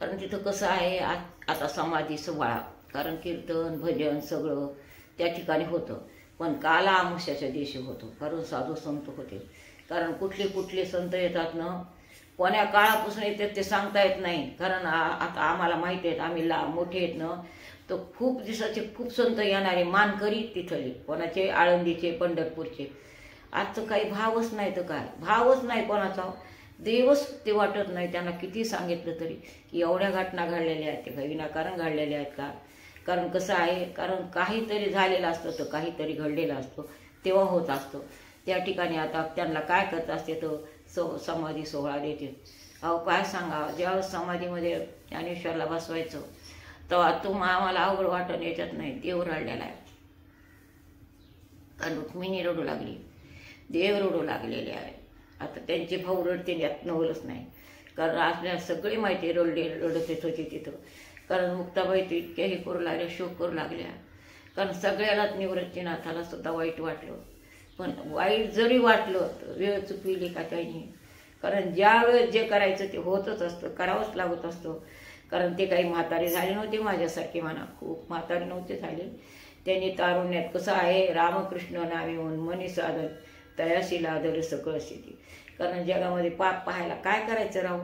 कारण तिथं कसं आहे आता समाधी सोहळा, कारण कीर्तन भजन सगळं त्या ठिकाणी होतं, पण काला अमावस्याच्या दिवशी होतो, कारण साधू संत होते. कारण कुठले कुठले संत येतात ना, कोण्या काळापासून येतात ते सांगता येत नाही. कारण आता आम्हाला माहिती आहेत, आम्ही मोठे आहेत ना, तर खूप दिवसाचे खूप संत येणारे मानकरी तिथले, कोणाचे आळंदीचे पंढरपूरचे. आजचं काही भावच नाही, तर काय भावच नाही कोणाचा, देवच ते वाटत नाही त्यांना. किती सांगितलं तरी की एवढ्या घटना घडलेल्या आहेत, ते काही विनाकारण घडलेल्या आहेत का? कारण कसं आहे, कारण काहीतरी झालेलं असतं तर काहीतरी घडलेलं असतं, तेव्हा होत असतं त्या ठिकाणी. आता त्यांना काय करत असते तर समाधी सोहळा देते. अहो काय सांगा, जेव्हा समाधीमध्ये ज्ञानेश्वरला बसवायचं तेव्हा आम्हाला अवघड वाटण याच्यात नाही, देव रडलेला आहे. कारण रुक्मिणी रडू लागली, देव रडू लागलेले आहे. आता त्यांचे भाऊ रडते यात नवलच नाही, कारण आपल्याला सगळी माहिती रडत येत होती तिथं. कारण मुक्ताबाई तर इतक्याही करू लागल्या, शोक करू लागल्या. कारण सगळ्यालाच निवृत्तीनाथाला सुद्धा वाईट वाटलं, पण वाईट जरी वाटलं तर वेळ चुकविली का त्यांनी. कारण ज्या वेळेस जे करायचं ते होतच असतं, करावंच लागत असतं. कारण ते काही म्हातारे झाले नव्हते माझ्यासारखे म्हणा, खूप म्हातारे नव्हते झाले. त्यांनी तारुण्यात कसं आहे, रामकृष्ण नावे म्हणून मनी साधन तयाशी लादल सकळ स्थिती. कारण जगामध्ये पाप पाहायला काय करायचं राहू,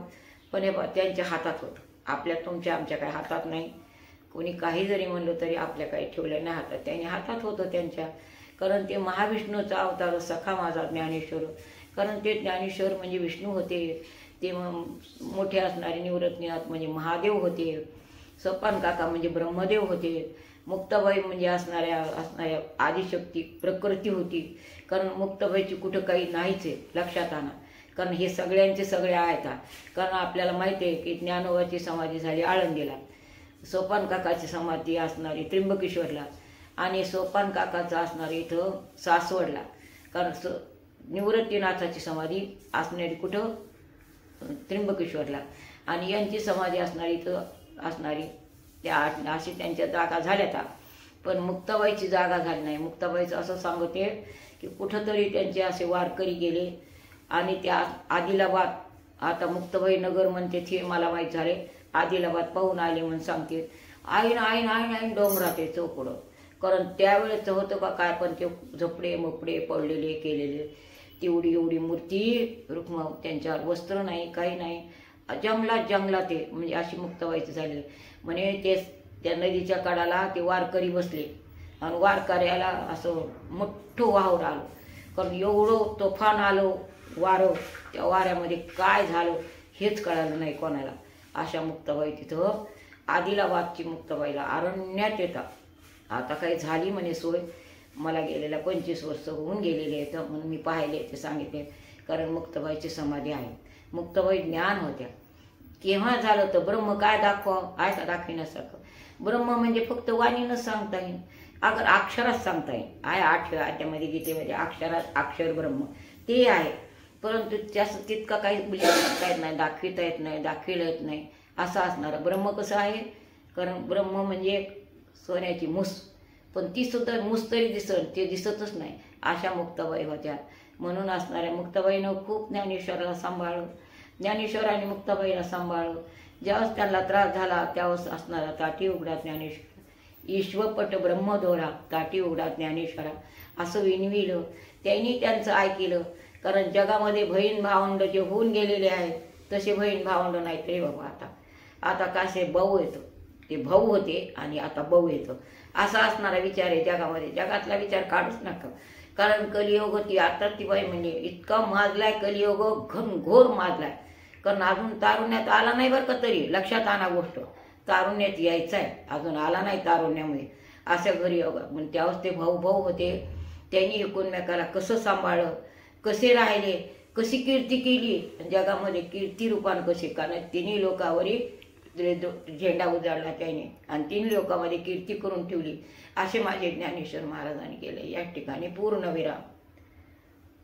पण हे त्यांच्या हातात होतं, आपल्या तुमच्या आमच्या काही हातात नाही. कोणी काही जरी म्हणलं तरी आपल्या काही ठेवलं नाही हातात, त्यांनी हातात होतं त्यांच्या. कारण ते महाविष्णूचा अवतार सखा माझा ज्ञानेश्वर. कारण ते ज्ञानेश्वर म्हणजे विष्णू होते, ते मोठे असणारे निवृत्तीनाथ म्हणजे महादेव होते, सोपान काका म्हणजे ब्रह्मदेव होते, मुक्ताबाई म्हणजे असणाऱ्या आदिशक्ती प्रकृती होती. कारण मुक्ताबाईची कुठं काही नाहीच आहे लक्षात आणा. कारण हे सगळ्यांचे सगळे आहेत. कारण आपल्याला माहिती आहे की ज्ञानोबाची समाधी झाली आळंदीला, सोपान काकाची समाधी असणारी त्र्यंबकेश्वरला, आणि सोपान काकाचं असणारी इथं सासवडला. कारण निवृत्तीनाथाची समाधी असणारी कुठं त्र्यंबकेश्वरला, आणि यांची समाधी असणारी इथं असणारी त्या अशी त्यांच्या जागा झाल्या. पण मुक्ताबाईची जागा झाली नाही. मुक्ताबाईचं असं सांगते की कुठंतरी त्यांचे असे वारकरी गेले आणि त्या आदिलाबाद, आता मुक्ताबाई नगर म्हणते ते मला माहीत झाले, आदिलाबाद पाहून आले म्हणून सांगते. आईन आईन आईन आईन डोंगरात आहे चौकडं. कारण त्यावेळेस होतं का काय, पण ते झोपडे मोपडे पडलेले केलेले, तेवढी एवढी मूर्ती रुक्म, त्यांच्यावर वस्त्र नाही काही नाही, जंगलात ते म्हणजे अशी मुक्ताबाईचं झालेली. म्हणे ते त्या नदीच्या कडाला ते वारकरी बसले आणि वारकऱ्याला असं मोठं वाहून आलं. कारण एवढं तुफान आलं वारं, त्या वाऱ्यामध्ये काय झालं हेच कळालं नाही कोणाला. अशा मुक्ताबाई तिथं आदिलाबादची मुक्ताबाईला अरण्यात येतात. आता काही झाली म्हणे सोय, मला गेलेला 25 वर्ष होऊन गेलेले आहेत म्हणून मी पाहिले ते सांगितले. कारण मुक्ताबाईची समाधी आहे. मुक्ताबाई ज्ञान होत्या. केव्हा झालं तर ब्रह्म काय दाखवावं, आहे का दाखविण्यासारखं? ब्रह्म म्हणजे फक्त वाणीनंच सांगता येईल, अगर अक्षरात सांगता येईल. आहे 8व्या अध्यायामध्ये गीतेमध्ये अक्षरात अक्षर ब्रह्म ते आहे, परंतु जास्त तितका काही सांगता येत नाही, दाखविता येत नाही, दाखविलं येत नाही असं असणारं ब्रह्म कसं आहे. कारण ब्रह्म म्हणजे सोन्याची मूस, पण ती सुद्धा मूस तरी ते दिसतच नाही. अशा मुक्ताबाई होत्या. म्हणून असणाऱ्या मुक्ताबाईनं खूप ज्ञानेश्वराला सांभाळलं, ज्ञानेश्वराने मुक्ताबाईला सांभाळलं. ज्यावेळेस त्यांना त्रास झाला त्यावेळेस असणारा ताटी उघडा ज्ञानेश्वर, ईश्वपट ब्रह्मदोरा ताटी उघडा ज्ञानेश्वरा असं विनविलं. त्यांनी त्यांचं ऐकलं. कारण जगामध्ये बहीण भावंड जे होऊन गेलेले आहेत तसे बहीण भावंड नाही तरी बाबा आता कासे भाऊ येतं, ते भाऊ होते आणि आता भाऊ येतं असा असणारा विचार आहे जगामध्ये. जगातला विचार काढूच नका. कारण कलियुग ती आता ती बाई म्हणजे इतका माजलाय कलियुग, घनघोर माजलाय. कारण अजून तारुण्यात आला नाही बरं का, तरी लक्षात आणा गोष्ट, तारुण्यात यायचं आहे, अजून आला नाही तारुण्यामध्ये. अशा घरी मग त्यावेळेस ते भाऊ भाऊ होते. त्यांनी एकमेकाला कसं सांभाळलं, कसे राहिले, कशी कीर्ती केली जगामध्ये, कीर्ती रूपान कसे. कारण तिन्ही लोकांवरी झेंडा उजाडला त्याने आणि 3 लोकांमध्ये कीर्ती करून ठेवली. असे माझे ज्ञानेश्वर महाराजांनी केले. या ठिकाणी पूर्ण विराम.